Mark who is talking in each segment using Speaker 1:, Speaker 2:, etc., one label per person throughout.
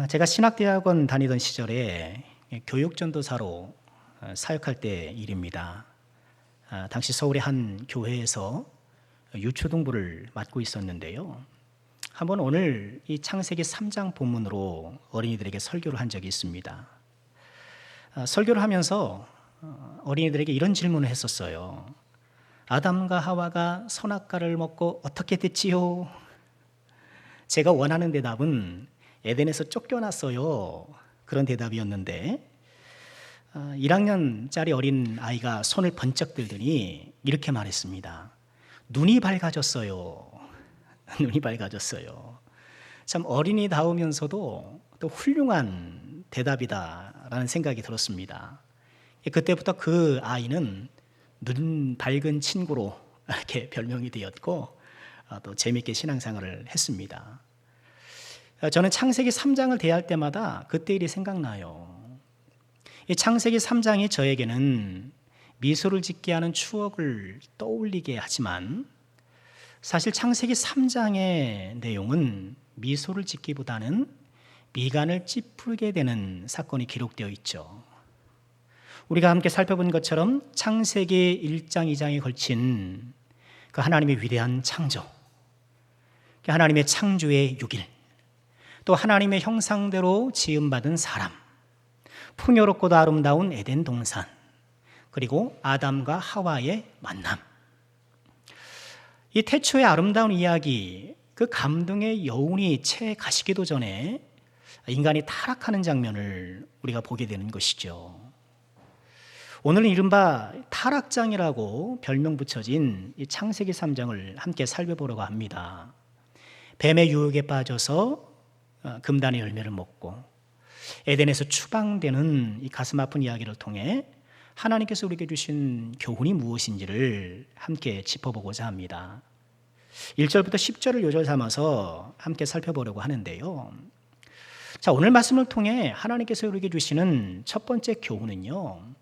Speaker 1: 제가 신학대학원 다니던 시절에 교육전도사로 사역할 때 일입니다. 당시 서울의 한 교회에서 유초등부를 맡고 있었는데요. 한번 오늘 이 창세기 3장 본문으로 어린이들에게 설교를 한 적이 있습니다. 설교를 하면서 어린이들에게 이런 질문을 했었어요. 아담과 하와가 선악과를 먹고 어떻게 됐지요? 제가 원하는 대답은 에덴에서 쫓겨났어요. 그런 대답이었는데 1학년짜리 어린 아이가 손을 번쩍 들더니 이렇게 말했습니다. 눈이 밝아졌어요. 눈이 밝아졌어요. 참 어린이다우면서도 또 훌륭한 대답이다라는 생각이 들었습니다. 그때부터 그 아이는 눈 밝은 친구로 이렇게 별명이 되었고 또 재미있게 신앙생활을 했습니다. 저는 창세기 3장을 대할 때마다 그때 일이 생각나요. 이 창세기 3장이 저에게는 미소를 짓게 하는 추억을 떠올리게 하지만 사실 창세기 3장의 내용은 미소를 짓기보다는 미간을 찌푸리게 되는 사건이 기록되어 있죠. 우리가 함께 살펴본 것처럼 창세기 1장, 2장에 걸친 그 하나님의 위대한 창조, 하나님의 창조의 6일, 또 하나님의 형상대로 지음받은 사람, 풍요롭고도 아름다운 에덴 동산, 그리고 아담과 하와의 만남. 이 태초의 아름다운 이야기, 그 감동의 여운이 채 가시기도 전에 인간이 타락하는 장면을 우리가 보게 되는 것이죠. 오늘은 이른바 타락장이라고 별명 붙여진 이 창세기 3장을 함께 살펴보려고 합니다. 뱀의 유혹에 빠져서 금단의 열매를 먹고 에덴에서 추방되는 이 가슴 아픈 이야기를 통해 하나님께서 우리에게 주신 교훈이 무엇인지를 함께 짚어보고자 합니다. 1절부터 10절을 요절 삼아서 함께 살펴보려고 하는데요. 자, 오늘 말씀을 통해 하나님께서 우리에게 주시는 첫 번째 교훈은요,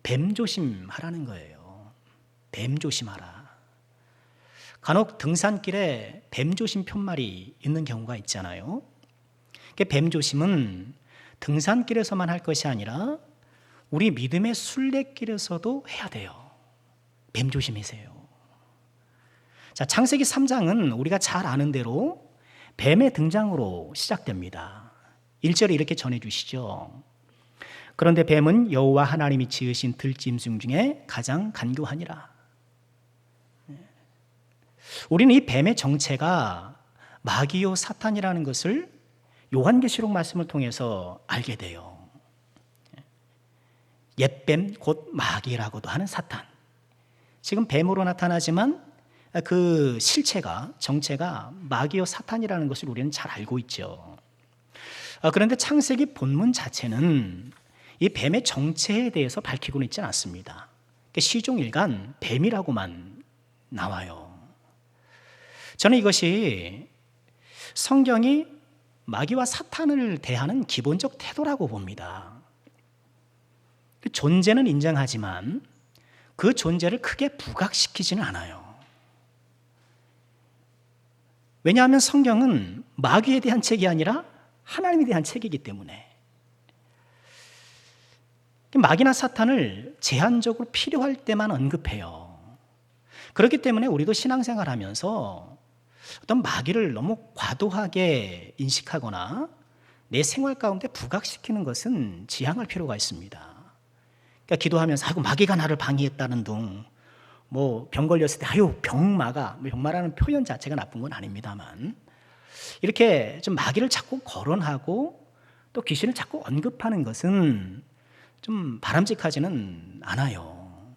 Speaker 1: 뱀 조심하라는 거예요. 뱀 조심하라. 간혹 등산길에 뱀 조심 편말이 있는 경우가 있잖아요. 뱀 조심은 등산길에서만 할 것이 아니라 우리 믿음의 순례길에서도 해야 돼요. 뱀 조심하세요. 자, 창세기 3장은 우리가 잘 아는 대로 뱀의 등장으로 시작됩니다. 1절에 이렇게 전해주시죠. 그런데 뱀은 여호와 하나님이 지으신 들짐승 중에 가장 간교하니라. 우리는 이 뱀의 정체가 마귀요 사탄이라는 것을 요한계시록 말씀을 통해서 알게 돼요. 옛뱀 곧 마귀라고도 하는 사탄. 지금 뱀으로 나타나지만 그 실체가, 정체가 마귀요 사탄이라는 것을 우리는 잘 알고 있죠. 그런데 창세기 본문 자체는 이 뱀의 정체에 대해서 밝히고는 있지 않습니다. 시종일관 뱀이라고만 나와요. 저는 이것이 성경이 마귀와 사탄을 대하는 기본적 태도라고 봅니다. 그 존재는 인정하지만 그 존재를 크게 부각시키지는 않아요. 왜냐하면 성경은 마귀에 대한 책이 아니라 하나님에 대한 책이기 때문에 마귀나 사탄을 제한적으로 필요할 때만 언급해요. 그렇기 때문에 우리도 신앙생활하면서 어떤 마귀를 너무 과도하게 인식하거나 내 생활 가운데 부각시키는 것은 지양할 필요가 있습니다. 그러니까 기도하면서 아이고 마귀가 나를 방해했다는 둥, 뭐 병 걸렸을 때 아유 병마라는 표현 자체가 나쁜 건 아닙니다만 이렇게 좀 마귀를 자꾸 거론하고 또 귀신을 자꾸 언급하는 것은 좀 바람직하지는 않아요.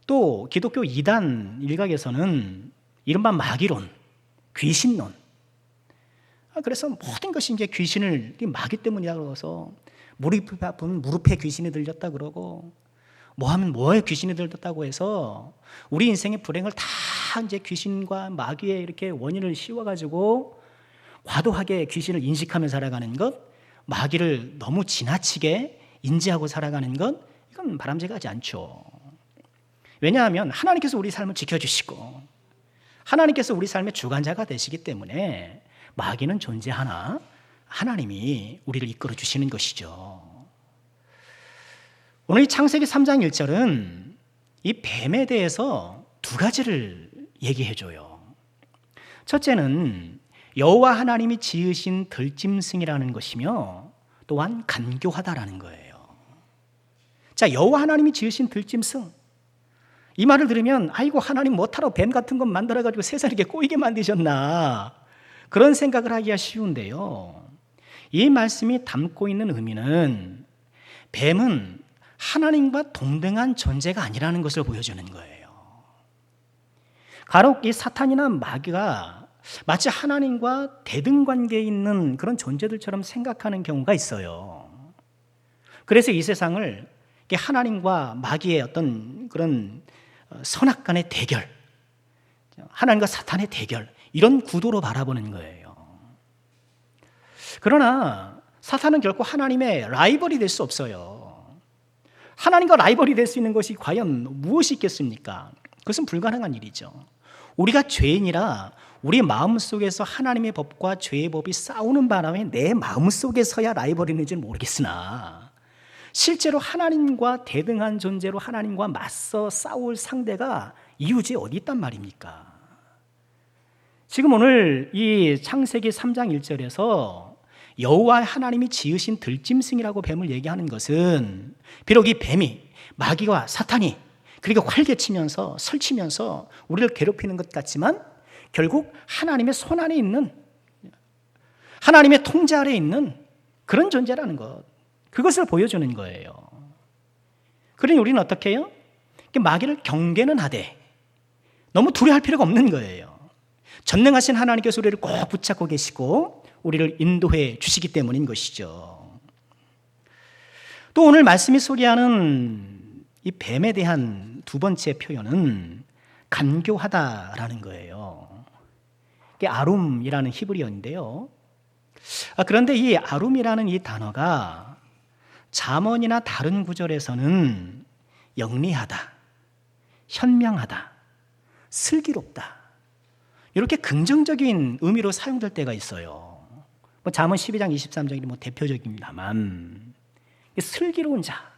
Speaker 1: 또 기독교 이단 일각에서는 이른바 마귀론, 귀신론. 그래서 모든 것이 이제 귀신을 마귀 때문이라고 해서 무릎이 아프면 무릎에 귀신이 들렸다 그러고 뭐 하면 뭐에 귀신이 들렸다고 해서 우리 인생의 불행을 다 이제 귀신과 마귀의 이렇게 원인을 씌워가지고 과도하게 귀신을 인식하며 살아가는 것, 마귀를 너무 지나치게 인지하고 살아가는 것, 이건 바람직하지 않죠. 왜냐하면 하나님께서 우리 삶을 지켜주시고 하나님께서 우리 삶의 주관자가 되시기 때문에 마귀는 존재하나 하나님이 우리를 이끌어 주시는 것이죠. 오늘 이 창세기 3장 1절은 이 뱀에 대해서 두 가지를 얘기해 줘요. 첫째는 여호와 하나님이 지으신 들짐승이라는 것이며 또한 간교하다라는 거예요. 자, 여호와 하나님이 지으신 들짐승, 이 말을 들으면 아이고 하나님 못하러 뱀 같은 것 만들어가지고 세상에 이렇게 꼬이게 만드셨나, 그런 생각을 하기가 쉬운데요. 이 말씀이 담고 있는 의미는 뱀은 하나님과 동등한 존재가 아니라는 것을 보여주는 거예요. 간혹 이 사탄이나 마귀가 마치 하나님과 대등관계에 있는 그런 존재들처럼 생각하는 경우가 있어요. 그래서 이 세상을 하나님과 마귀의 어떤 그런 선악간의 대결, 하나님과 사탄의 대결, 이런 구도로 바라보는 거예요. 그러나 사탄은 결코 하나님의 라이벌이 될 수 없어요. 하나님과 라이벌이 될 수 있는 것이 과연 무엇이 있겠습니까? 그것은 불가능한 일이죠. 우리가 죄인이라 우리 마음속에서 하나님의 법과 죄의 법이 싸우는 바람에 내 마음속에서야 라이벌이 있는지는 모르겠으나 실제로 하나님과 대등한 존재로 하나님과 맞서 싸울 상대가 이웃에 어디 있단 말입니까? 지금 오늘 이 창세기 3장 1절에서 여호와 하나님이 지으신 들짐승이라고 뱀을 얘기하는 것은 비록 이 뱀이 마귀와 사탄이 그리고 활개치면서 설치면서 우리를 괴롭히는 것 같지만 결국 하나님의 손 안에 있는, 하나님의 통제 아래에 있는 그런 존재라는 것, 그것을 보여주는 거예요. 그러니 우리는 어떻게 해요? 마귀를 경계는 하되 너무 두려워할 필요가 없는 거예요. 전능하신 하나님께서 우리를 꼭 붙잡고 계시고 우리를 인도해 주시기 때문인 것이죠. 또 오늘 말씀이 소개하는 이 뱀에 대한 두 번째 표현은 간교하다라는 거예요. 이게 아룸이라는 히브리어인데요. 그런데 이 아룸이라는 이 단어가 잠언이나 다른 구절에서는 영리하다, 현명하다, 슬기롭다, 이렇게 긍정적인 의미로 사용될 때가 있어요. 잠언 12장 23절이 대표적입니다만, 슬기로운 자,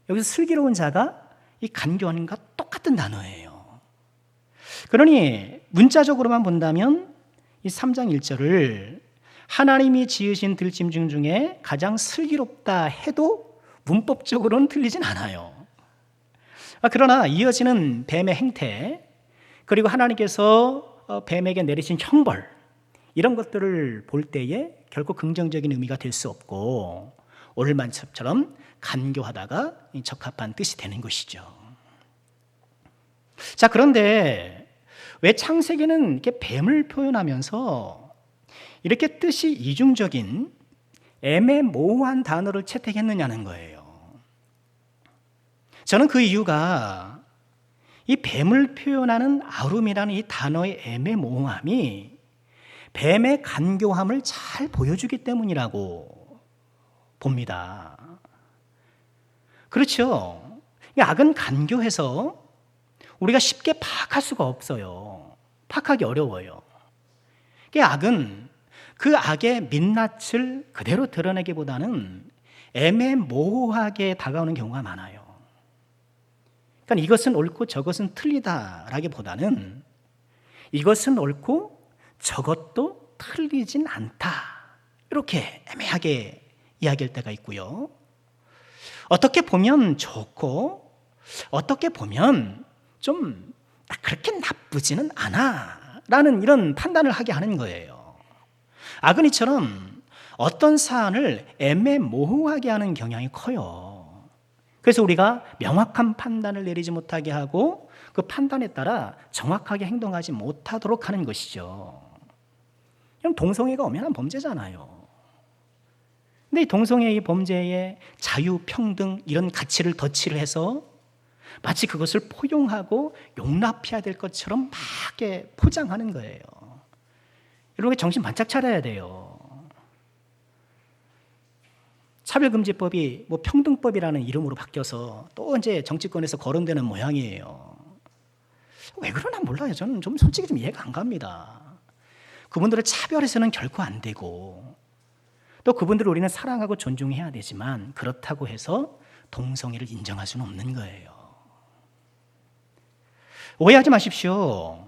Speaker 1: 여기서 슬기로운 자가 이 간교하는 것과 똑같은 단어예요. 그러니 문자적으로만 본다면 이 3장 1절을 하나님이 지으신 들짐승 중에 가장 슬기롭다 해도 문법적으로는 틀리진 않아요. 그러나 이어지는 뱀의 행태, 그리고 하나님께서 뱀에게 내리신 형벌, 이런 것들을 볼 때에 결코 긍정적인 의미가 될 수 없고 오늘 말씀처럼 간교하다가 적합한 뜻이 되는 것이죠. 자, 그런데 왜 창세기는 이렇게 뱀을 표현하면서 이렇게 뜻이 이중적인 애매모호한 단어를 채택했느냐는 거예요. 저는 그 이유가 이 뱀을 표현하는 아룸이라는 이 단어의 애매모호함이 뱀의 간교함을 잘 보여주기 때문이라고 봅니다. 그렇죠. 악은 간교해서 우리가 쉽게 파악할 수가 없어요. 파악하기 어려워요. 악은 그 악의 민낯을 그대로 드러내기보다는 애매모호하게 다가오는 경우가 많아요. 그러니까 이것은 옳고 저것은 틀리다라기보다는 이것은 옳고 저것도 틀리진 않다, 이렇게 애매하게 이야기할 때가 있고요. 어떻게 보면 좋고 어떻게 보면 좀 그렇게 나쁘지는 않아 라는 이런 판단을 하게 하는 거예요. 악은 이처럼 어떤 사안을 애매모호하게 하는 경향이 커요. 그래서 우리가 명확한 판단을 내리지 못하게 하고 그 판단에 따라 정확하게 행동하지 못하도록 하는 것이죠. 그럼 동성애가 엄연한 범죄잖아요. 근데 이 동성애의 범죄에 자유, 평등 이런 가치를 덧칠을 해서 마치 그것을 포용하고 용납해야 될 것처럼 막 포장하는 거예요. 여러분 정신 바짝 차려야 돼요. 차별금지법이 평등법이라는 이름으로 바뀌어서 또 이제 정치권에서 거론되는 모양이에요. 왜 그러나 몰라요. 저는 솔직히 좀 이해가 안 갑니다. 그분들을 차별해서는 결코 안 되고 또 그분들을 우리는 사랑하고 존중해야 되지만 그렇다고 해서 동성애를 인정할 수는 없는 거예요. 오해하지 마십시오.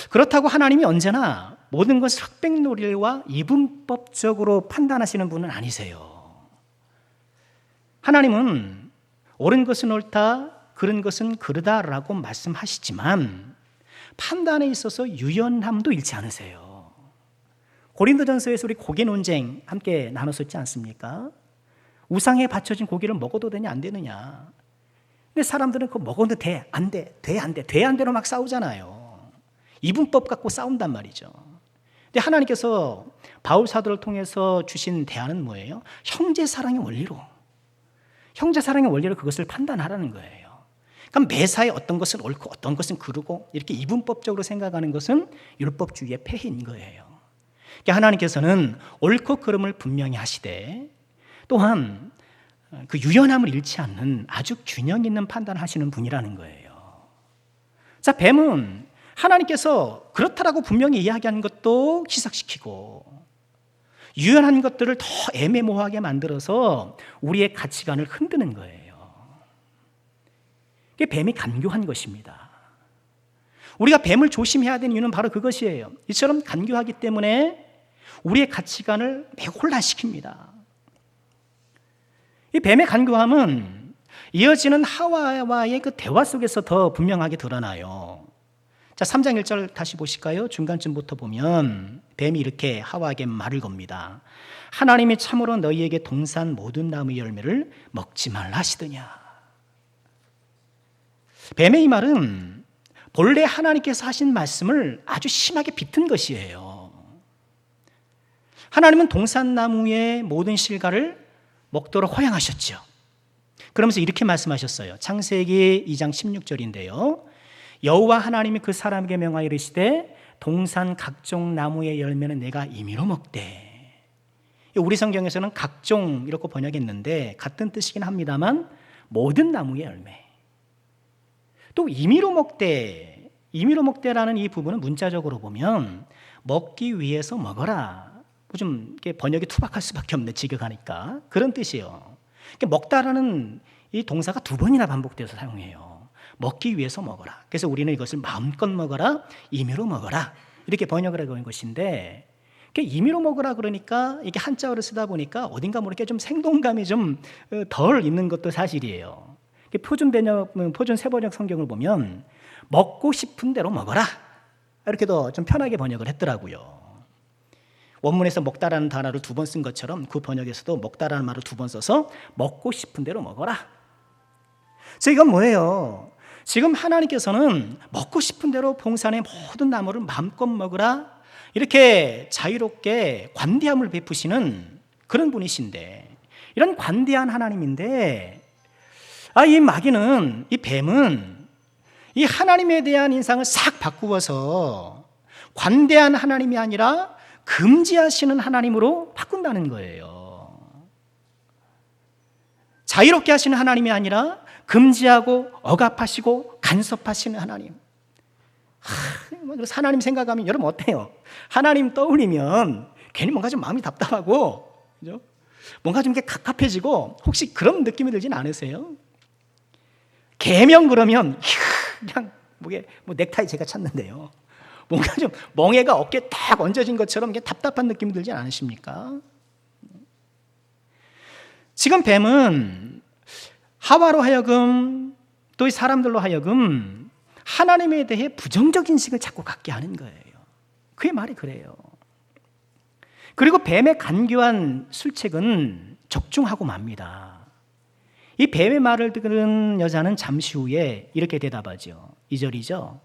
Speaker 1: 그렇다고 하나님이 언제나 모든 것을 흑백노릴과 이분법적으로 판단하시는 분은 아니세요. 하나님은 옳은 것은 옳다, 그른 것은 그르다라고 말씀하시지만 판단에 있어서 유연함도 잃지 않으세요. 고린도전서에서 우리 고기 논쟁 함께 나눴었지 않습니까? 우상에 바쳐진 고기를 먹어도 되냐 안 되느냐. 근데 사람들은 그거 먹어도 돼, 안 돼, 돼, 안 돼, 돼, 안 돼로 막 싸우잖아요. 이분법 갖고 싸운단 말이죠. 근데 하나님께서 바울 사도를 통해서 주신 대안은 뭐예요? 형제 사랑의 원리로. 형제 사랑의 원리로 그것을 판단하라는 거예요. 그럼 매사에 어떤 것은 옳고 어떤 것은 그르고 이렇게 이분법적으로 생각하는 것은 율법주의의 폐해인 거예요. 그러니까 하나님께서는 옳고 그름을 분명히 하시되 또한 그 유연함을 잃지 않는 아주 균형 있는 판단을 하시는 분이라는 거예요. 자, 뱀은 하나님께서 그렇다라고 분명히 이야기하는 것도 희석시키고 유연한 것들을 더 애매모호하게 만들어서 우리의 가치관을 흔드는 거예요. 그게 뱀이 간교한 것입니다. 우리가 뱀을 조심해야 되는 이유는 바로 그것이에요. 이처럼 간교하기 때문에 우리의 가치관을 매우 혼란시킵니다. 이 뱀의 간교함은 이어지는 하와와의 그 대화 속에서 더 분명하게 드러나요. 자, 3장 1절 다시 보실까요? 중간쯤부터 보면 뱀이 이렇게 하와에게 말을 겁니다. 하나님이 참으로 너희에게 동산 모든 나무의 열매를 먹지 말라 하시더냐. 뱀의 이 말은 본래 하나님께서 하신 말씀을 아주 심하게 비튼 것이에요. 하나님은 동산나무의 모든 실과를 먹도록 허용하셨죠. 그러면서 이렇게 말씀하셨어요. 창세기 2장 16절인데요. 여호와 하나님이 그 사람에게 명하여 이르시되 동산 각종 나무의 열매는 내가 임의로 먹되. 우리 성경에서는 각종 이렇게 번역했는데 같은 뜻이긴 합니다만 모든 나무의 열매. 또 임의로 먹되라는 이 부분은 문자적으로 보면 먹기 위해서 먹어라. 좀 번역이 투박할 수밖에 없네, 직역하니까. 그런 뜻이에요. 먹다라는 이 동사가 2번이나 반복되어서 사용해요. 먹기 위해서 먹어라. 그래서 우리는 이것을 마음껏 먹어라, 임의로 먹어라. 이렇게 번역을 하고 있는 것인데, 임의로 먹으라 그러니까 이게 한자어를 쓰다 보니까 어딘가 모르게 좀 생동감이 좀 덜 있는 것도 사실이에요. 표준 세번역 성경을 보면 먹고 싶은 대로 먹어라. 이렇게 더 좀 편하게 번역을 했더라고요. 원문에서 먹다라는 단어를 2번 쓴 것처럼 그 번역에서도 먹다라는 말을 2번 써서 먹고 싶은 대로 먹어라. 그래서 이건 뭐예요? 지금 하나님께서는 먹고 싶은 대로 동산의 모든 나무를 마음껏 먹으라 이렇게 자유롭게 관대함을 베푸시는 그런 분이신데, 이런 관대한 하나님인데 이 마귀는, 이 뱀은 이 하나님에 대한 인상을 싹 바꾸어서 관대한 하나님이 아니라 금지하시는 하나님으로 바꾼다는 거예요. 자유롭게 하시는 하나님이 아니라 금지하고 억압하시고 간섭하시는 하나님. 그래서 하나님 생각하면 여러분 어때요? 하나님 떠올리면 괜히 뭔가 좀 마음이 답답하고, 그죠? 뭔가 좀 이렇게 갑갑해지고, 혹시 그런 느낌이 들진 않으세요? 계명 그러면 그냥 넥타이 제가 찾는데요. 뭔가 좀 멍해가 어깨에 딱 얹어진 것처럼 답답한 느낌이 들지 않으십니까? 지금 뱀은 하와로 하여금 또 이 사람들로 하여금 하나님에 대해 부정적 인식을 자꾸 갖게 하는 거예요. 그의 말이 그래요. 그리고 뱀의 간교한 술책은 적중하고 맙니다. 이 뱀의 말을 들은 여자는 잠시 후에 이렇게 대답하죠. 2절이죠.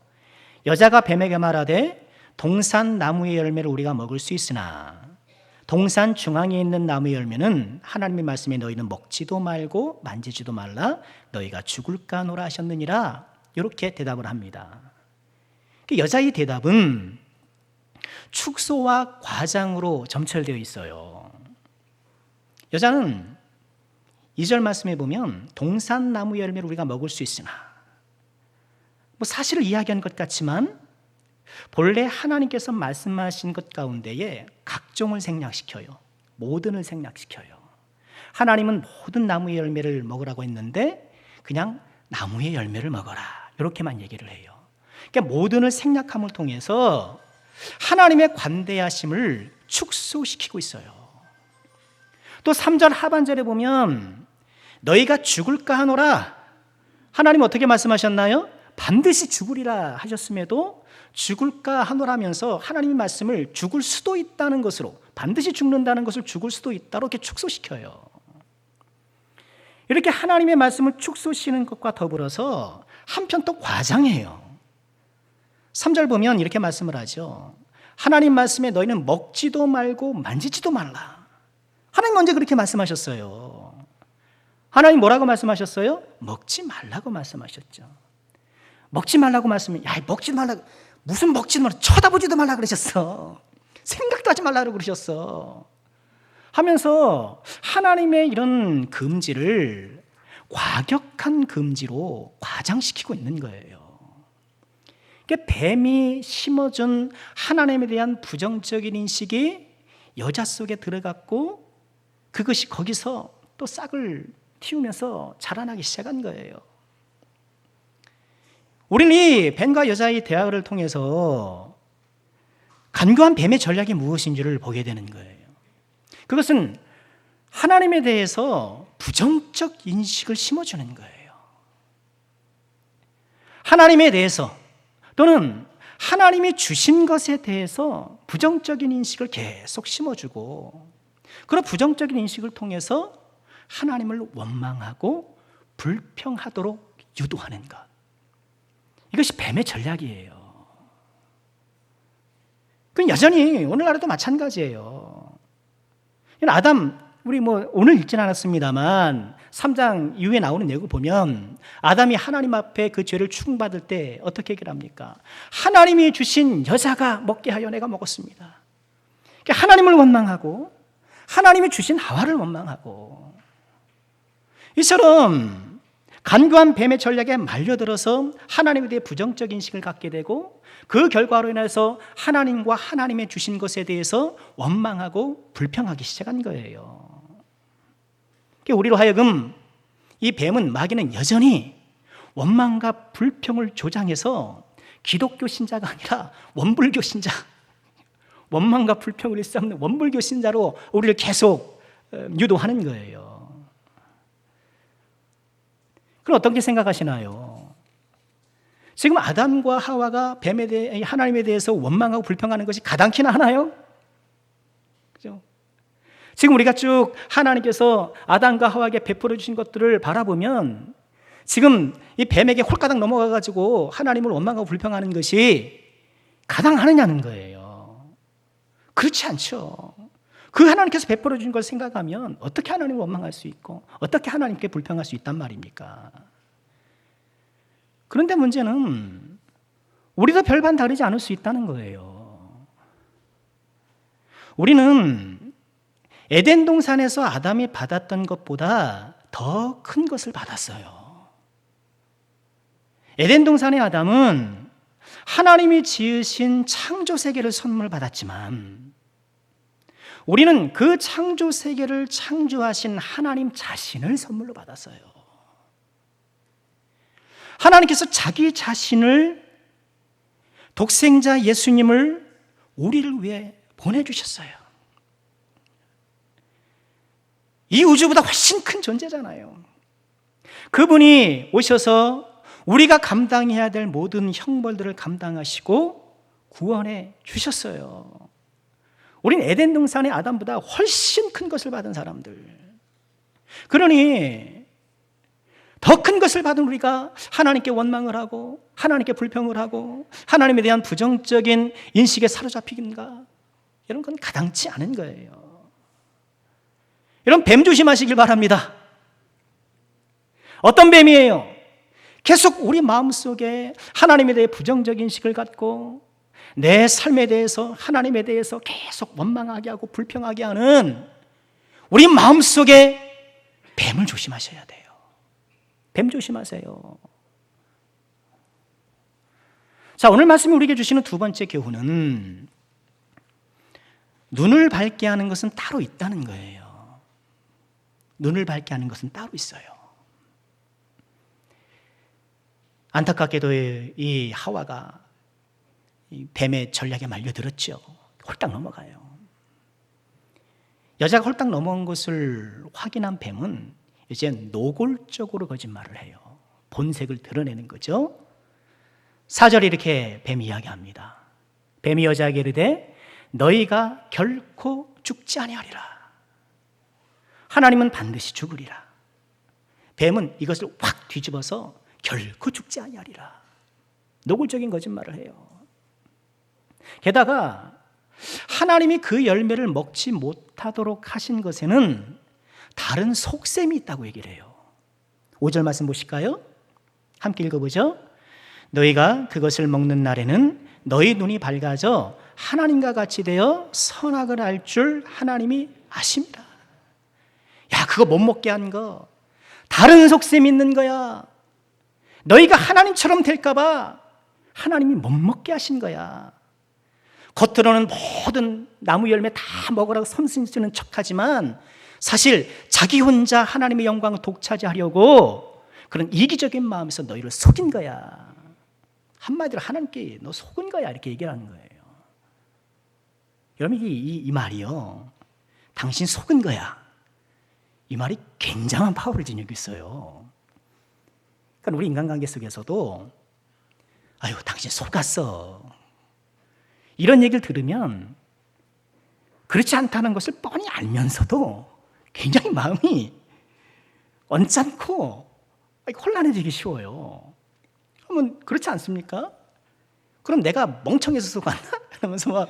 Speaker 1: 여자가 뱀에게 말하되 동산 나무의 열매를 우리가 먹을 수 있으나 동산 중앙에 있는 나무의 열매는 하나님의 말씀에 너희는 먹지도 말고 만지지도 말라 너희가 죽을까 노라 하셨느니라. 이렇게 대답을 합니다. 여자의 대답은 축소와 과장으로 점철되어 있어요. 여자는 2절 말씀에 보면 동산 나무 열매를 우리가 먹을 수 있으나, 사실을 이야기한 것 같지만 본래 하나님께서 말씀하신 것 가운데에 각종을 생략시켜요. 모든을 생략시켜요. 하나님은 모든 나무의 열매를 먹으라고 했는데 그냥 나무의 열매를 먹어라, 이렇게만 얘기를 해요. 그러니까 모든을 생략함을 통해서 하나님의 관대하심을 축소시키고 있어요. 또 3절 하반절에 보면 너희가 죽을까 하노라. 하나님 어떻게 말씀하셨나요? 반드시 죽으리라 하셨음에도 죽을까 하노라면서 하나님의 말씀을 죽을 수도 있다는 것으로, 반드시 죽는다는 것을 죽을 수도 있다, 이렇게 축소시켜요. 이렇게 하나님의 말씀을 축소시키는 것과 더불어서 한편 또 과장해요. 3절 보면 이렇게 말씀을 하죠. 하나님 말씀에 너희는 먹지도 말고 만지지도 말라. 하나님 언제 그렇게 말씀하셨어요? 하나님 뭐라고 말씀하셨어요? 먹지 말라고 말씀하셨죠. 먹지 말라고 말씀해. 야, 먹지도 말라고. 무슨 먹지도 말라. 쳐다보지도 말라 그러셨어. 생각도 하지 말라고 그러셨어. 하면서 하나님의 이런 금지를 과격한 금지로 과장시키고 있는 거예요. 그러니까 뱀이 심어준 하나님에 대한 부정적인 인식이 여자 속에 들어갔고 그것이 거기서 또 싹을 틔우면서 자라나기 시작한 거예요. 우리는 이 뱀과 여자의 대화를 통해서 간교한 뱀의 전략이 무엇인지를 보게 되는 거예요. 그것은 하나님에 대해서 부정적 인식을 심어주는 거예요. 하나님에 대해서 또는 하나님이 주신 것에 대해서 부정적인 인식을 계속 심어주고, 그런 부정적인 인식을 통해서 하나님을 원망하고 불평하도록 유도하는 것, 이것이 뱀의 전략이에요. 그건 여전히 오늘날에도 마찬가지예요. 아담, 우리 오늘 읽진 않았습니다만 3장 이후에 나오는 내용 보면 아담이 하나님 앞에 그 죄를 추궁받을 때 어떻게 얘기를 합니까? 하나님이 주신 여자가 먹게 하여 내가 먹었습니다. 그러니까 하나님을 원망하고 하나님이 주신 하와를 원망하고, 이처럼 간교한 뱀의 전략에 말려들어서 하나님에 대해 부정적 인식을 갖게 되고, 그 결과로 인해서 하나님과 하나님의 주신 것에 대해서 원망하고 불평하기 시작한 거예요. 우리로 하여금 이 뱀은, 마귀는 여전히 원망과 불평을 조장해서 기독교 신자가 아니라 원불교 신자, 원망과 불평을 일삼는 원불교 신자로 우리를 계속 유도하는 거예요. 그럼 어떻게 생각하시나요? 지금 아담과 하와가 뱀에 대해, 하나님에 대해서 원망하고 불평하는 것이 가당키나 하나요? 그죠? 지금 우리가 쭉 하나님께서 아담과 하와에게 베풀어 주신 것들을 바라보면 지금 이 뱀에게 홀가닥 넘어가가지고 하나님을 원망하고 불평하는 것이 가당하느냐는 거예요. 그렇지 않죠. 그 하나님께서 베풀어 주신 걸 생각하면 어떻게 하나님을 원망할 수 있고 어떻게 하나님께 불평할 수 있단 말입니까? 그런데 문제는 우리도 별반 다르지 않을 수 있다는 거예요. 우리는 에덴 동산에서 아담이 받았던 것보다 더 큰 것을 받았어요. 에덴 동산의 아담은 하나님이 지으신 창조 세계를 선물 받았지만, 우리는 그 창조 세계를 창조하신 하나님 자신을 선물로 받았어요. 하나님께서 자기 자신을, 독생자 예수님을 우리를 위해 보내주셨어요. 이 우주보다 훨씬 큰 존재잖아요. 그분이 오셔서 우리가 감당해야 될 모든 형벌들을 감당하시고 구원해 주셨어요. 우린 에덴 동산의 아담보다 훨씬 큰 것을 받은 사람들. 그러니 더 큰 것을 받은 우리가 하나님께 원망을 하고 하나님께 불평을 하고 하나님에 대한 부정적인 인식에 사로잡히긴가? 이런 건 가당치 않은 거예요. 이런 뱀 조심하시길 바랍니다. 어떤 뱀이에요? 계속 우리 마음속에 하나님에 대해 부정적인 인식을 갖고 내 삶에 대해서, 하나님에 대해서 계속 원망하게 하고 불평하게 하는 우리 마음속에 뱀을 조심하셔야 돼요. 뱀 조심하세요. 자, 오늘 말씀이 우리에게 주시는 두 번째 교훈은 눈을 밝게 하는 것은 따로 있다는 거예요. 눈을 밝게 하는 것은 따로 있어요. 안타깝게도 이 하와가 이 뱀의 전략에 말려들었죠. 홀딱 넘어가요. 여자가 홀딱 넘어온 것을 확인한 뱀은 이제 노골적으로 거짓말을 해요. 본색을 드러내는 거죠. 4절에 이렇게 뱀이 이야기합니다. 뱀이 여자에게 이르되 너희가 결코 죽지 아니하리라. 하나님은 반드시 죽으리라. 뱀은 이것을 확 뒤집어서 결코 죽지 아니하리라. 노골적인 거짓말을 해요. 게다가 하나님이 그 열매를 먹지 못하도록 하신 것에는 다른 속셈이 있다고 얘기를 해요. 5절 말씀 보실까요? 함께 읽어보죠. 너희가 그것을 먹는 날에는 너희 눈이 밝아져 하나님과 같이 되어 선악을 알 줄 하나님이 아십니다. 야, 그거 못 먹게 한 거 다른 속셈이 있는 거야. 너희가 하나님처럼 될까 봐 하나님이 못 먹게 하신 거야. 겉으로는 모든 나무 열매 다 먹으라고 섬쓰는 척하지만 사실 자기 혼자 하나님의 영광을 독차지하려고 그런 이기적인 마음에서 너희를 속인 거야. 한마디로 하나님께 너 속은 거야 이렇게 얘기하는 거예요. 여러분 이 말이요, 당신 속은 거야, 이 말이 굉장한 파워를 지니고 있어요. 그러니까 우리 인간관계 속에서도 아유 당신 속았어 이런 얘기를 들으면 그렇지 않다는 것을 뻔히 알면서도 굉장히 마음이 언짢고 혼란해지기 쉬워요. 그러면 그렇지 않습니까? 그럼 내가 멍청해서 속았나? 그러면서 막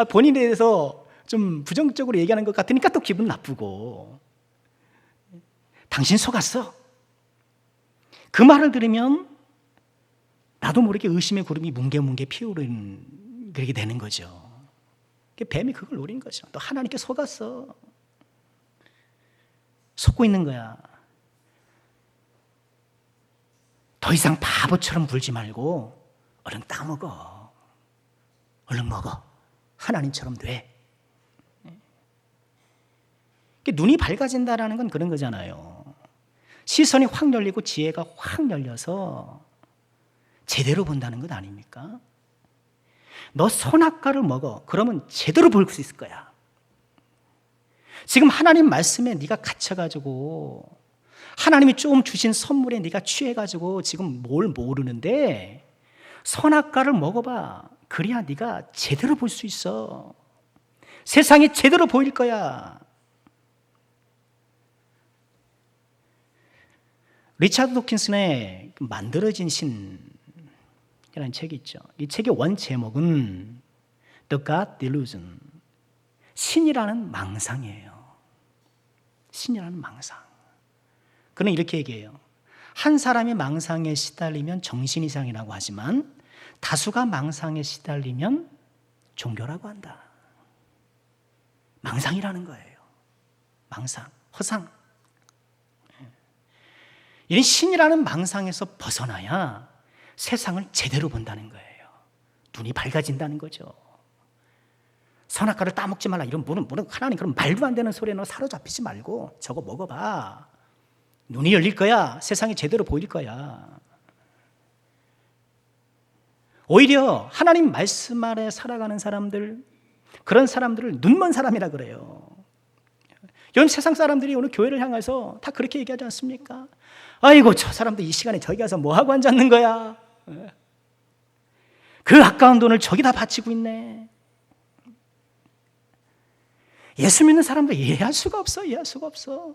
Speaker 1: 본인에 대해서 좀 부정적으로 얘기하는 것 같으니까 또 기분 나쁘고. 당신 속았어. 그 말을 들으면 나도 모르게 의심의 구름이 뭉게뭉게 피어오르는 그렇게 되는 거죠. 뱀이 그걸 노린 거죠. 너 하나님께 속았어. 속고 있는 거야. 더 이상 바보처럼 굴지 말고 얼른 따먹어. 얼른 먹어. 하나님처럼 돼. 눈이 밝아진다는 건 그런 거잖아요. 시선이 확 열리고 지혜가 확 열려서 제대로 본다는 것 아닙니까? 너 선악과를 먹어. 그러면 제대로 볼 수 있을 거야. 지금 하나님 말씀에 네가 갇혀가지고 하나님이 좀 주신 선물에 네가 취해가지고 지금 뭘 모르는데 선악과를 먹어봐. 그래야 네가 제대로 볼 수 있어. 세상이 제대로 보일 거야. 리차드 도킨슨의 만들어진 신이라는 책이 있죠. 이 책의 원 제목은 The God Delusion, 신이라는 망상이에요. 신이라는 망상. 그는 이렇게 얘기해요. 한 사람이 망상에 시달리면 정신이상이라고 하지만 다수가 망상에 시달리면 종교라고 한다. 망상이라는 거예요. 망상, 허상. 이런 신이라는 망상에서 벗어나야 세상을 제대로 본다는 거예요. 눈이 밝아진다는 거죠. 선악과를 따먹지 말라 이런 뭐는 하나님 그런 말도 안 되는 소리에 너 사로잡히지 말고 저거 먹어봐. 눈이 열릴 거야. 세상이 제대로 보일 거야. 오히려 하나님 말씀 아래 살아가는 사람들, 그런 사람들을 눈먼 사람이라 그래요. 이런 세상 사람들이 오늘 교회를 향해서 다 그렇게 얘기하지 않습니까? 아이고 저 사람들 이 시간에 저기 가서 뭐하고 앉았는 거야. 그 아까운 돈을 저기다 바치고 있네. 예수 믿는 사람들 이해할 수가 없어. 이해할 수가 없어.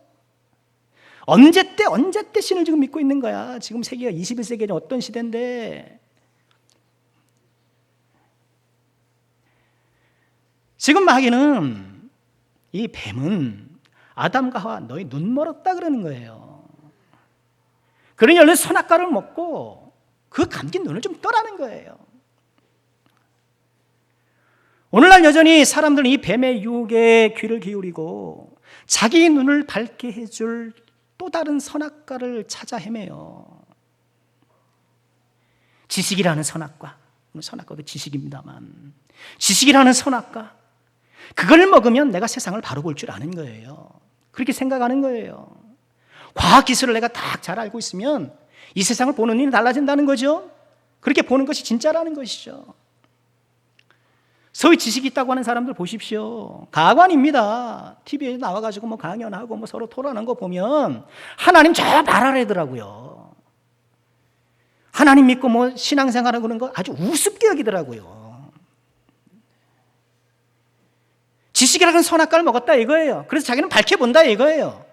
Speaker 1: 언제 때 신을 지금 믿고 있는 거야. 지금 세계가 21세기에 어떤 시대인데. 지금 마귀는, 이 뱀은 아담과 하와 너희 눈 멀었다 그러는 거예요. 그러니 얼른 선악과를 먹고 그 감긴 눈을 좀 떠라는 거예요. 오늘날 여전히 사람들은 이 뱀의 유혹에 귀를 기울이고 자기 눈을 밝게 해줄 또 다른 선악과를 찾아 헤매요. 지식이라는 선악과, 선악과도 지식입니다만, 지식이라는 선악과, 그걸 먹으면 내가 세상을 바로 볼 줄 아는 거예요. 그렇게 생각하는 거예요. 과학기술을 내가 딱 잘 알고 있으면 이 세상을 보는 눈이 달라진다는 거죠. 그렇게 보는 것이 진짜라는 것이죠. 소위 지식이 있다고 하는 사람들 보십시오. 가관입니다. TV에 나와가지고 뭐 강연하고 뭐 서로 토론하는 거 보면 하나님 저 말하래더라고요. 하나님 믿고 뭐 신앙생활하고 그런 거 아주 우습게 여기더라고요. 지식이라는 선악과를 먹었다 이거예요. 그래서 자기는 밝혀본다 이거예요.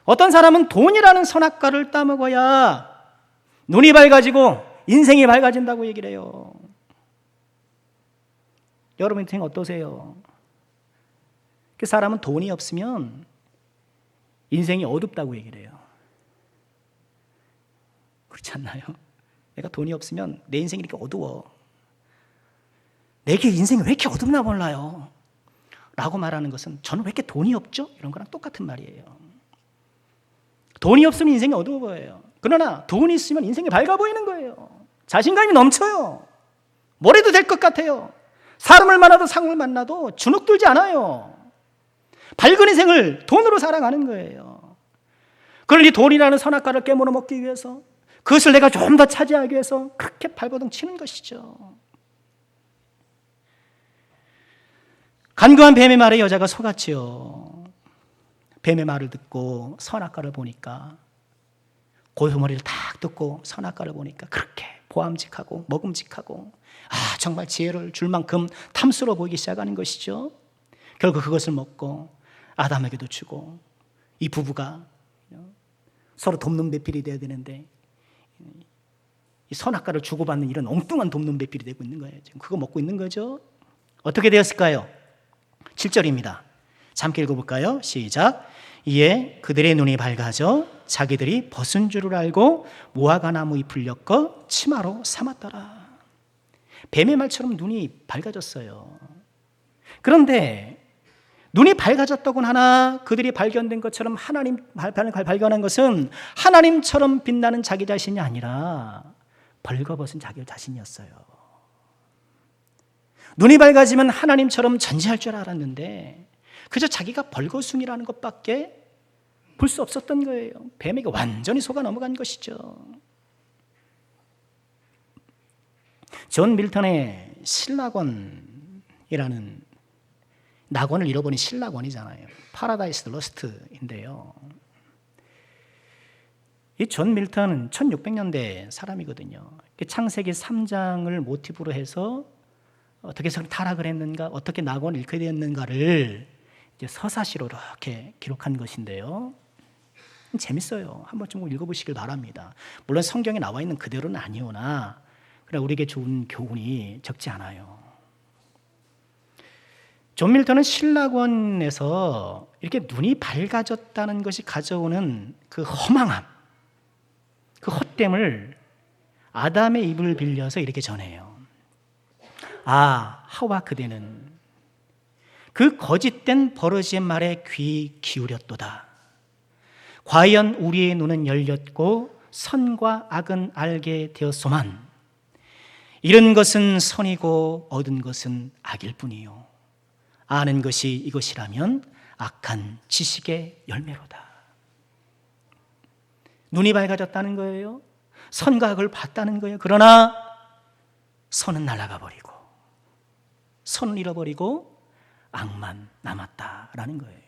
Speaker 1: 어떤 사람은 돈이라는 선악과를 따먹어야 눈이 밝아지고 인생이 밝아진다고 얘기를 해요. 여러분 인생 어떠세요? 그 사람은 돈이 없으면 인생이 어둡다고 얘기를 해요. 그렇지 않나요? 내가 돈이 없으면 내 인생이 이렇게 어두워. 내게 인생이 왜 이렇게 어둡나 몰라요. 라고 말하는 것은 저는 왜 이렇게 돈이 없죠? 이런 거랑 똑같은 말이에요. 돈이 없으면 인생이 어두워 보여요. 그러나 돈이 있으면 인생이 밝아 보이는 거예요. 자신감이 넘쳐요. 뭘 해도 될 것 같아요. 사람을 만나도 상을 만나도 주눅 들지 않아요. 밝은 인생을 돈으로 살아가는 거예요. 그러니 돈이라는 선악과를 깨물어 먹기 위해서 그것을 내가 좀 더 차지하기 위해서 그렇게 발버둥 치는 것이죠. 간교한 뱀의 말에 여자가 속았지요. 뱀의 말을 듣고 선악과를 보니까 고요머리를 탁 듣고 선악과를 보니까 그렇게 보암직하고 먹음직하고 정말 지혜를 줄 만큼 탐스러워 보이기 시작하는 것이죠. 결국 그것을 먹고 아담에게도 주고 이 부부가 서로 돕는 배필이 되어야 되는데 이 선악과를 주고받는 이런 엉뚱한 돕는 배필이 되고 있는 거예요. 지금 그거 먹고 있는 거죠. 어떻게 되었을까요? 7절입니다. 함께 읽어볼까요? 시작. 이에 그들의 눈이 밝아져 자기들이 벗은 줄을 알고 무화과 나무 잎을 엮어 치마로 삼았더라. 뱀의 말처럼 눈이 밝아졌어요. 그런데 눈이 밝아졌다곤 하나 그들이 발견된 것처럼 하나님 발견한 것은 하나님처럼 빛나는 자기 자신이 아니라 벌거벗은 자기 자신이었어요. 눈이 밝아지면 하나님처럼 전지할 줄 알았는데 그저 자기가 벌거숭이라는 것밖에 볼 수 없었던 거예요. 뱀에게 완전히 속아 넘어간 것이죠. 존 밀턴의 신락원이라는 낙원을 잃어버린 신락원이잖아요. 파라다이스 러스트인데요. 이 존 밀턴은 1600년대 사람이거든요. 창세기 3장을 모티브로 해서 어떻게 타락을 했는가, 어떻게 낙원을 잃게 되었는가를 이제 서사시로 이렇게 기록한 것인데요. 재밌어요. 한 번쯤 읽어보시길 바랍니다. 물론 성경에 나와 있는 그대로는 아니오나 그러나 우리에게 좋은 교훈이 적지 않아요. 존 밀턴은 신락원에서 이렇게 눈이 밝아졌다는 것이 가져오는 그 허망함, 그 헛됨을 아담의 입을 빌려서 이렇게 전해요. 하와 그대는 그 거짓된 버러지의 말에 귀 기울였도다. 과연 우리의 눈은 열렸고 선과 악은 알게 되었소만 잃은 것은 선이고 얻은 것은 악일 뿐이요 아는 것이 이것이라면 악한 지식의 열매로다. 눈이 밝아졌다는 거예요. 선과 악을 봤다는 거예요. 그러나 선은 날아가 버리고 선을 잃어버리고 악만 남았다라는 거예요.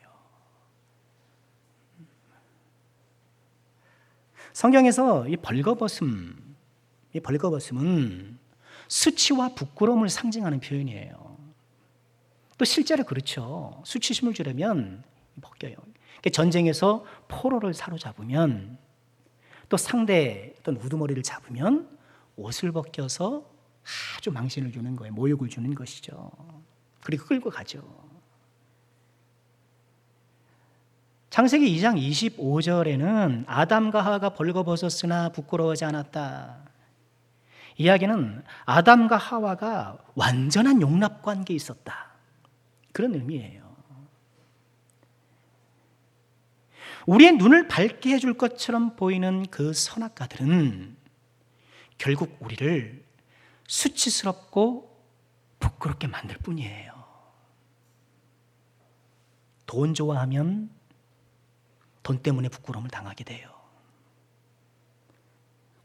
Speaker 1: 성경에서 이 벌거벗음은 수치와 부끄러움을 상징하는 표현이에요. 또 실제로 그렇죠. 수치심을 주려면 벗겨요. 전쟁에서 포로를 사로잡으면 또 상대 어떤 우두머리를 잡으면 옷을 벗겨서 아주 망신을 주는 거예요. 모욕을 주는 것이죠. 그리고 끌고 가죠. 창세기 2장 25절에는 아담과 하와가 벌거벗었으나 부끄러워하지 않았다. 이야기는 아담과 하와가 완전한 용납 관계에 있었다. 그런 의미예요. 우리의 눈을 밝게 해줄 것처럼 보이는 그 선악과들은 결국 우리를 수치스럽고 부끄럽게 만들 뿐이에요. 돈 좋아하면 돈 때문에 부끄러움을 당하게 돼요.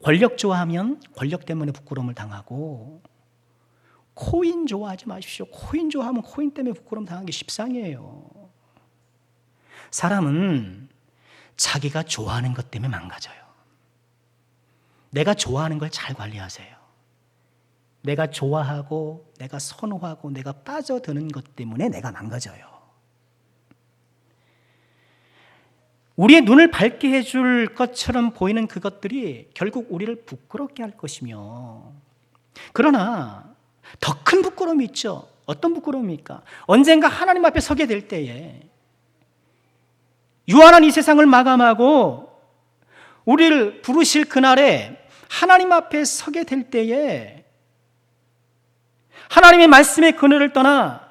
Speaker 1: 권력 좋아하면 권력 때문에 부끄러움을 당하고, 코인 좋아하지 마십시오. 코인 좋아하면 코인 때문에 부끄러움 당하는 게 십상이에요. 사람은 자기가 좋아하는 것 때문에 망가져요. 내가 좋아하는 걸 잘 관리하세요. 내가 좋아하고 내가 선호하고 내가 빠져드는 것 때문에 내가 망가져요. 우리의 눈을 밝게 해줄 것처럼 보이는 그것들이 결국 우리를 부끄럽게 할 것이며, 그러나 더 큰 부끄러움이 있죠. 어떤 부끄러움입니까? 언젠가 하나님 앞에 서게 될 때에 유한한 이 세상을 마감하고 우리를 부르실 그날에 하나님 앞에 서게 될 때에 하나님의 말씀의 그늘을 떠나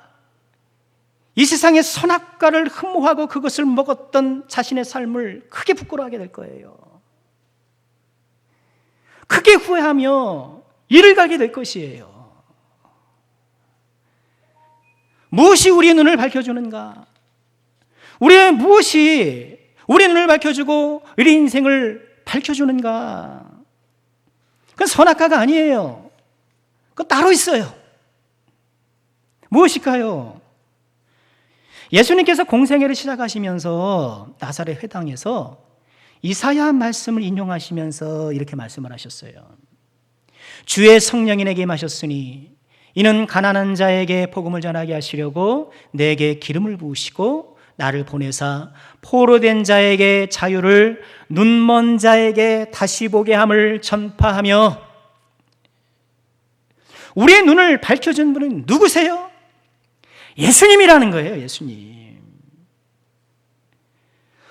Speaker 1: 이 세상의 선악과를 흠모하고 그것을 먹었던 자신의 삶을 크게 부끄러워하게 될 거예요. 크게 후회하며 이를 가게 될 것이에요. 무엇이 우리의 눈을 밝혀주는가? 무엇이 우리의 눈을 밝혀주고 우리 인생을 밝혀주는가? 그건 선악과가 아니에요. 그건 따로 있어요. 무엇일까요? 예수님께서 공생애를 시작하시면서 나사렛 회당에서 이사야 말씀을 인용하시면서 이렇게 말씀을 하셨어요. 주의 성령이 내게 임하셨으니 이는 가난한 자에게 복음을 전하게 하시려고 내게 기름을 부으시고 나를 보내사 포로된 자에게 자유를, 눈먼 자에게 다시 보게 함을 전파하며. 우리의 눈을 밝혀준 분은 누구세요? 예수님이라는 거예요. 예수님.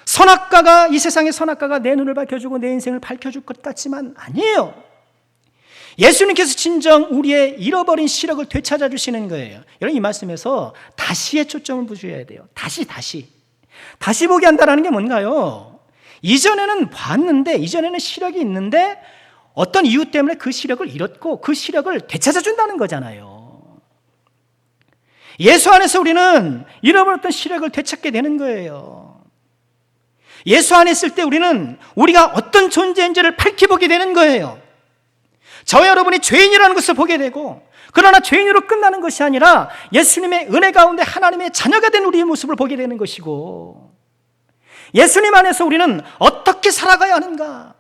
Speaker 1: 선악과가, 이 세상의 선악과가 내 눈을 밝혀주고 내 인생을 밝혀줄 것 같지만 아니에요. 예수님께서 진정 우리의 잃어버린 시력을 되찾아 주시는 거예요. 여러분, 이 말씀에서 다시의 초점을 두셔야 돼요. 다시 보게 한다는 게 뭔가요? 이전에는 봤는데, 이전에는 시력이 있는데 어떤 이유 때문에 그 시력을 잃었고 그 시력을 되찾아 준다는 거잖아요. 예수 안에서 우리는 잃어버렸던 시력을 되찾게 되는 거예요. 예수 안에 있을 때 우리는 우리가 어떤 존재인지를 밝혀보게 되는 거예요. 저와 여러분이 죄인이라는 것을 보게 되고, 그러나 죄인으로 끝나는 것이 아니라 예수님의 은혜 가운데 하나님의 자녀가 된 우리의 모습을 보게 되는 것이고, 예수님 안에서 우리는 어떻게 살아가야 하는가?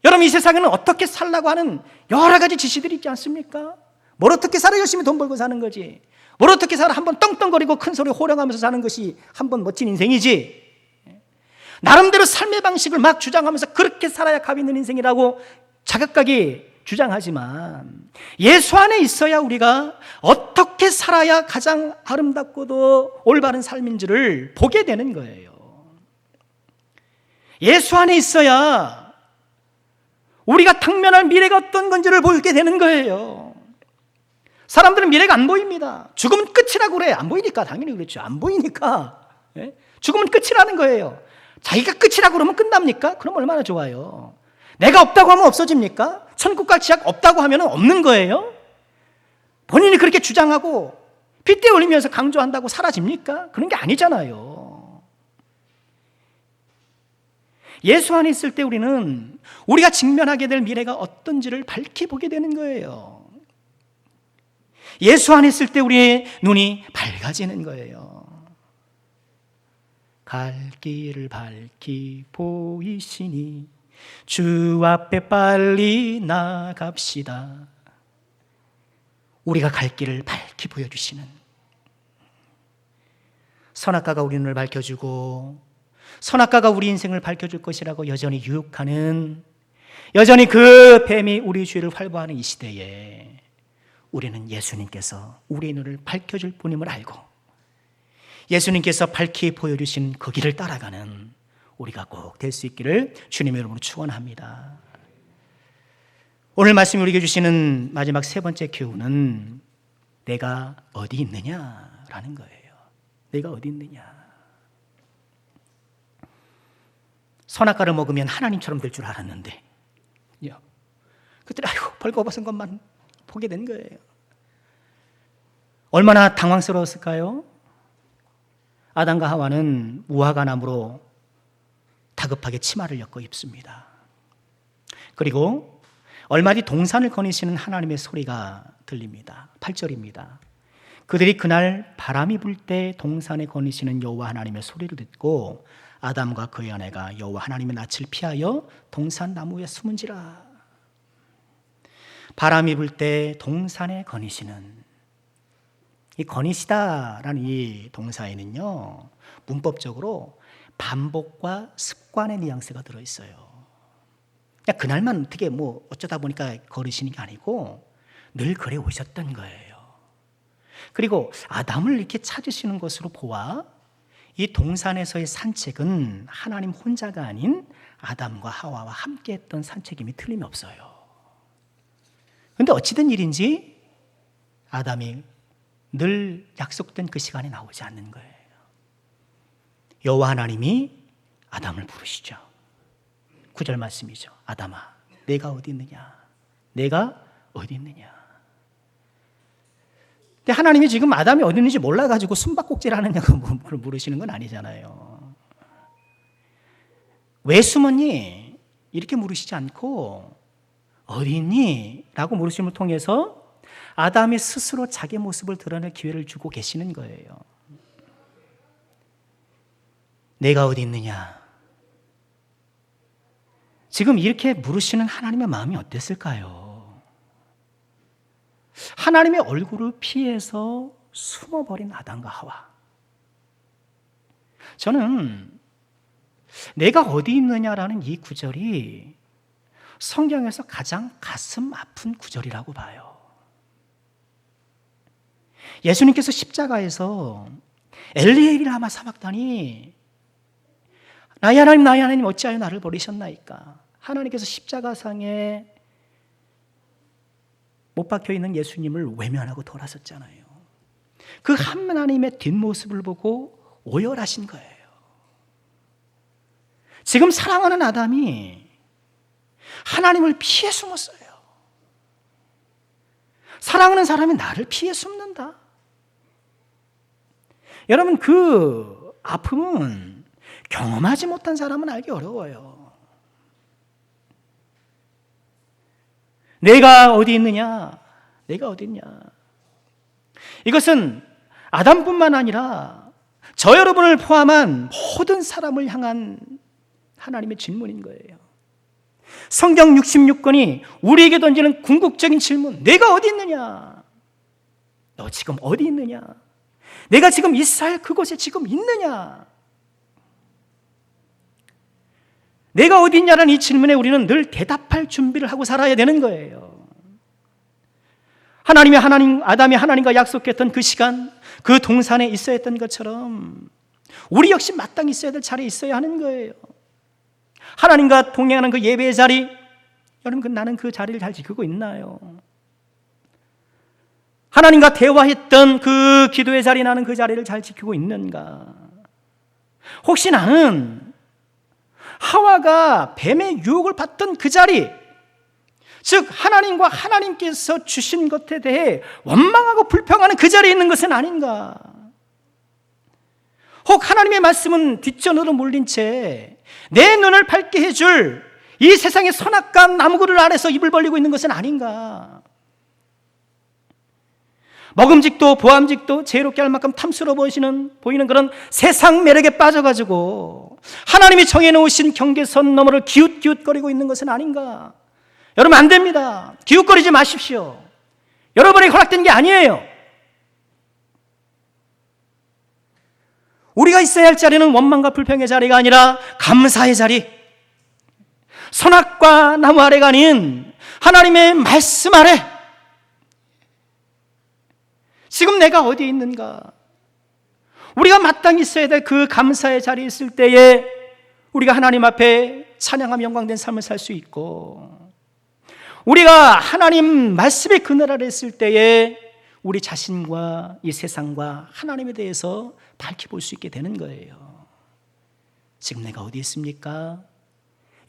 Speaker 1: 여러분, 이 세상에는 어떻게 살라고 하는 여러 가지 지시들이 있지 않습니까? 뭘 어떻게 살아? 열심히 돈 벌고 사는 거지. 뭘 어떻게 살아? 한번 떵떵거리고 큰 소리 호령하면서 사는 것이 한번 멋진 인생이지. 나름대로 삶의 방식을 막 주장하면서 그렇게 살아야 값 있는 인생이라고 자각각이 주장하지만, 예수 안에 있어야 우리가 어떻게 살아야 가장 아름답고도 올바른 삶인지를 보게 되는 거예요. 예수 안에 있어야 우리가 당면할 미래가 어떤 건지를 보게 되는 거예요. 사람들은 미래가 안 보입니다. 죽으면 끝이라고 그래. 안 보이니까. 당연히 그렇죠. 안 보이니까. 죽으면 끝이라는 거예요. 자기가 끝이라고 그러면 끝납니까? 그럼 얼마나 좋아요. 내가 없다고 하면 없어집니까? 천국과 지옥 없다고 하면 없는 거예요? 본인이 그렇게 주장하고 핏대 올리면서 강조한다고 사라집니까? 그런 게 아니잖아요. 예수 안에 있을 때 우리는 우리가 직면하게 될 미래가 어떤지를 밝혀보게 되는 거예요. 예수 안에 있을 때 우리의 눈이 밝아지는 거예요. 갈 길을 밝히 보이시니 주 앞에 빨리 나갑시다. 우리가 갈 길을 밝히 보여주시는, 선악과가 우리 눈을 밝혀주고 선악과가 우리 인생을 밝혀줄 것이라고 여전히 유혹하는, 여전히 그 뱀이 우리 주위를 활보하는 이 시대에 우리는 예수님께서 우리의 눈을 밝혀줄 분임을 알고 예수님께서 밝히 보여주신 그 길을 따라가는 우리가 꼭 될 수 있기를 주님의 이름으로 축원합니다. 오늘 말씀이 우리에게 주시는 마지막 세 번째 교훈은 내가 어디 있느냐라는 거예요. 내가 어디 있느냐. 선악과를 먹으면 하나님처럼 될 줄 알았는데 그때 아이고 벌거벗은 것만 보게 된 거예요. 얼마나 당황스러웠을까요? 아담과 하와는 무화과 나무로 다급하게 치마를 엮어 입습니다. 그리고 얼마 뒤 동산을 거니시는 하나님의 소리가 들립니다. 8절입니다. 그들이 그날 바람이 불 때 동산에 거니시는 여호와 하나님의 소리를 듣고 아담과 그의 아내가 여호와 하나님의 낯을 피하여 동산 나무에 숨은지라. 바람이 불 때 동산에 거니시는, 이 거니시다라는 이 동사에는요, 문법적으로 반복과 습관의 뉘앙스가 들어있어요. 그냥 그날만 어떻게 어쩌다 보니까 걸으시는 게 아니고 늘 그래 오셨던 거예요. 그리고 아담을 이렇게 찾으시는 것으로 보아 이 동산에서의 산책은 하나님 혼자가 아닌 아담과 하와와 함께 했던 산책임이 틀림없어요. 그런데 어찌된 일인지 아담이 늘 약속된 그 시간에 나오지 않는 거예요. 여호와 하나님이 아담을 부르시죠. 9절 말씀이죠. 아담아, 내가 어디 있느냐? 내가 어디 있느냐? 근데 하나님이 지금 아담이 어디 있는지 몰라가지고 숨바꼭질 하느냐고 물으시는 건 아니잖아요. 왜 숨었니? 이렇게 물으시지 않고 어디 있니? 라고 물으심을 통해서 아담이 스스로 자기 모습을 드러낼 기회를 주고 계시는 거예요. 내가 어디 있느냐? 지금 이렇게 물으시는 하나님의 마음이 어땠을까요? 하나님의 얼굴을 피해서 숨어버린 아담과 하와. 저는 내가 어디 있느냐라는 이 구절이 성경에서 가장 가슴 아픈 구절이라고 봐요. 예수님께서 십자가에서 엘리 라마 사박다니, 나의 하나님 어찌하여 나를 버리셨나이까? 하나님께서 십자가상에 못 박혀 있는 예수님을 외면하고 돌아섰잖아요. 그 하나님의 뒷모습을 보고 오열하신 거예요. 지금 사랑하는 아담이 하나님을 피해 숨었어요. 사랑하는 사람이 나를 피해 숨는다. 여러분, 그 아픔은 경험하지 못한 사람은 알기 어려워요. 내가 어디 있느냐? 내가 어디 있냐? 이것은 아담뿐만 아니라 저 여러분을 포함한 모든 사람을 향한 하나님의 질문인 거예요. 성경 66권이 우리에게 던지는 궁극적인 질문, 내가 어디 있느냐? 너 지금 어디 있느냐? 내가 지금 이스라엘 그곳에 지금 있느냐? 내가 어디 있냐라는 이 질문에 우리는 늘 대답할 준비를 하고 살아야 되는 거예요. 아담이 하나님과 약속했던 그 시간, 그 동산에 있어야 했던 것처럼 우리 역시 마땅히 있어야 될 자리에 있어야 하는 거예요. 하나님과 동행하는 그 예배의 자리, 여러분, 나는 그 자리를 잘 지키고 있나요? 하나님과 대화했던 그 기도의 자리, 나는 그 자리를 잘 지키고 있는가? 혹시 나는 하와가 뱀의 유혹을 받던 그 자리, 즉 하나님과 하나님께서 주신 것에 대해 원망하고 불평하는 그 자리에 있는 것은 아닌가? 혹 하나님의 말씀은 뒷전으로 몰린 채 내 눈을 밝게 해줄 이 세상의 선악과 나무그늘 아래서 입을 벌리고 있는 것은 아닌가? 먹음직도 보암직도 지혜롭게 할 만큼 탐스러워 보이는 그런 세상 매력에 빠져가지고 하나님이 정해놓으신 경계선 너머를 기웃기웃거리고 있는 것은 아닌가? 여러분, 안 됩니다. 기웃거리지 마십시오. 여러분에게 허락된 게 아니에요. 우리가 있어야 할 자리는 원망과 불평의 자리가 아니라 감사의 자리, 선악과 나무 아래가 아닌 하나님의 말씀 아래, 지금 내가 어디에 있는가? 우리가 마땅히 있어야 될 그 감사의 자리에 있을 때에 우리가 하나님 앞에 찬양하며 영광된 삶을 살 수 있고, 우리가 하나님 말씀의 그늘 아래 있을 때에 우리 자신과 이 세상과 하나님에 대해서 밝혀볼 수 있게 되는 거예요. 지금 내가 어디 있습니까?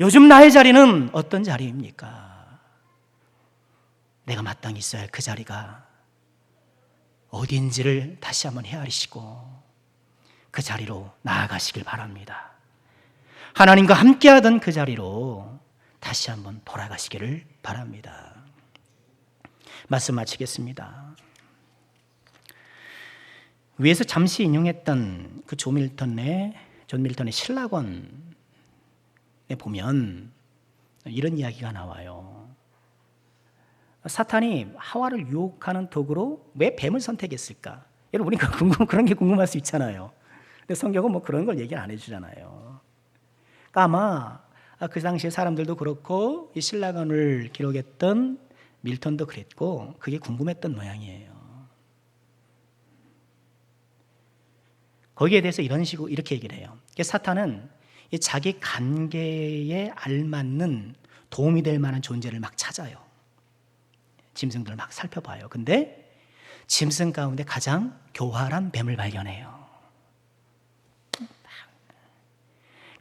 Speaker 1: 요즘 나의 자리는 어떤 자리입니까? 내가 마땅히 있어야 할 그 자리가 어디인지를 다시 한번 헤아리시고 그 자리로 나아가시길 바랍니다. 하나님과 함께하던 그 자리로 다시 한번 돌아가시기를 바랍니다. 말씀 마치겠습니다. 위에서 잠시 인용했던 그 존 밀턴의 신라권에 보면 이런 이야기가 나와요. 사탄이 하와를 유혹하는 도구로 왜 뱀을 선택했을까? 여러분, 우리가 그런 게 궁금할 수 있잖아요. 근데 성경은 뭐 그런 걸 얘기를 안 해주잖아요. 그러니까 아마 그 당시에 사람들도 그렇고 이 신라권을 기록했던 밀턴도 그랬고 그게 궁금했던 모양이에요. 거기에 대해서 이렇게 얘기를 해요. 사탄은 자기 관계에 알맞는 도움이 될 만한 존재를 막 찾아요. 짐승들을 막 살펴봐요. 근데 짐승 가운데 가장 교활한 뱀을 발견해요.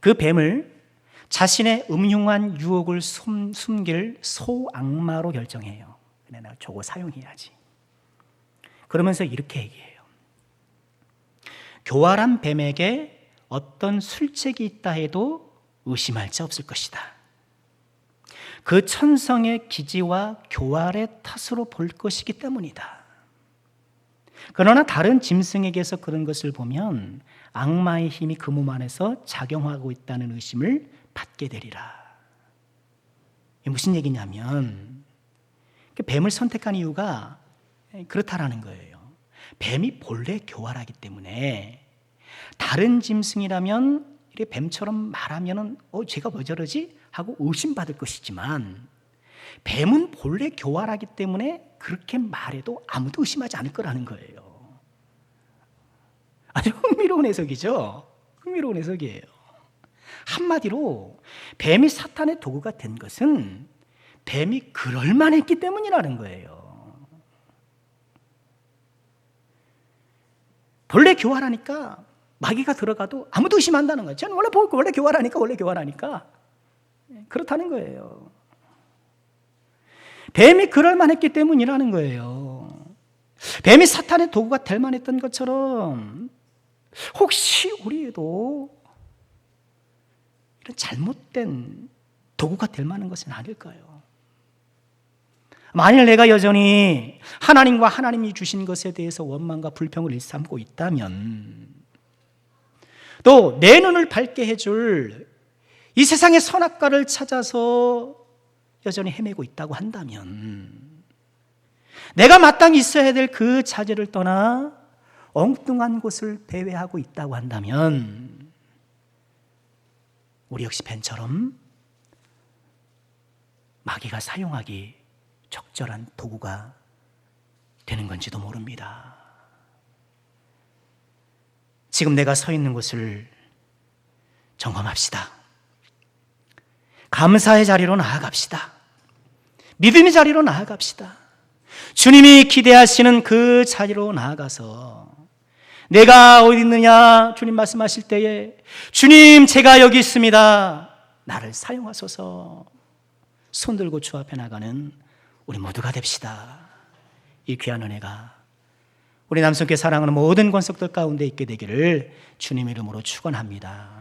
Speaker 1: 그 뱀을 자신의 음흉한 유혹을 숨길 소악마로 결정해요. 내가 저거 사용해야지. 그러면서 이렇게 얘기해요. 교활한 뱀에게 어떤 술책이 있다 해도 의심할 자 없을 것이다. 그 천성의 기지와 교활의 탓으로 볼 것이기 때문이다. 그러나 다른 짐승에게서 그런 것을 보면 악마의 힘이 그 몸 안에서 작용하고 있다는 의심을 받게 되리라. 이게 무슨 얘기냐면 뱀을 선택한 이유가 그렇다라는 거예요. 뱀이 본래 교활하기 때문에 다른 짐승이라면 이렇게 뱀처럼 말하면은 쟤가 왜 저러지? 하고 의심받을 것이지만 뱀은 본래 교활하기 때문에 그렇게 말해도 아무도 의심하지 않을 거라는 거예요. 아주 흥미로운 해석이죠. 흥미로운 해석이에요. 한마디로 뱀이 사탄의 도구가 된 것은 뱀이 그럴만했기 때문이라는 거예요. 본래 교활하니까 마귀가 들어가도 아무도 의심한다는 거예요. 저는 원래 교활하니까 그렇다는 거예요. 뱀이 그럴만했기 때문이라는 거예요. 뱀이 사탄의 도구가 될 만했던 것처럼 혹시 우리에도 이런 잘못된 도구가 될 만한 것은 아닐까요? 만일 내가 여전히 하나님과 하나님이 주신 것에 대해서 원망과 불평을 일삼고 있다면, 또 내 눈을 밝게 해줄 이 세상의 선악과를 찾아서 여전히 헤매고 있다고 한다면, 내가 마땅히 있어야 될 그 자리를 떠나 엉뚱한 곳을 배회하고 있다고 한다면 우리 역시 뱀처럼 마귀가 사용하기 적절한 도구가 되는 건지도 모릅니다. 지금 내가 서 있는 곳을 점검합시다. 감사의 자리로 나아갑시다. 믿음의 자리로 나아갑시다. 주님이 기대하시는 그 자리로 나아가서 내가 어디 있느냐 주님 말씀하실 때에 주님 제가 여기 있습니다. 나를 사용하소서 손들고 주 앞에 나가는 우리 모두가 됩시다. 이 귀한 은혜가 우리 남성교회 사랑하는 모든 권속들 가운데 있게 되기를 주님 이름으로 축원합니다.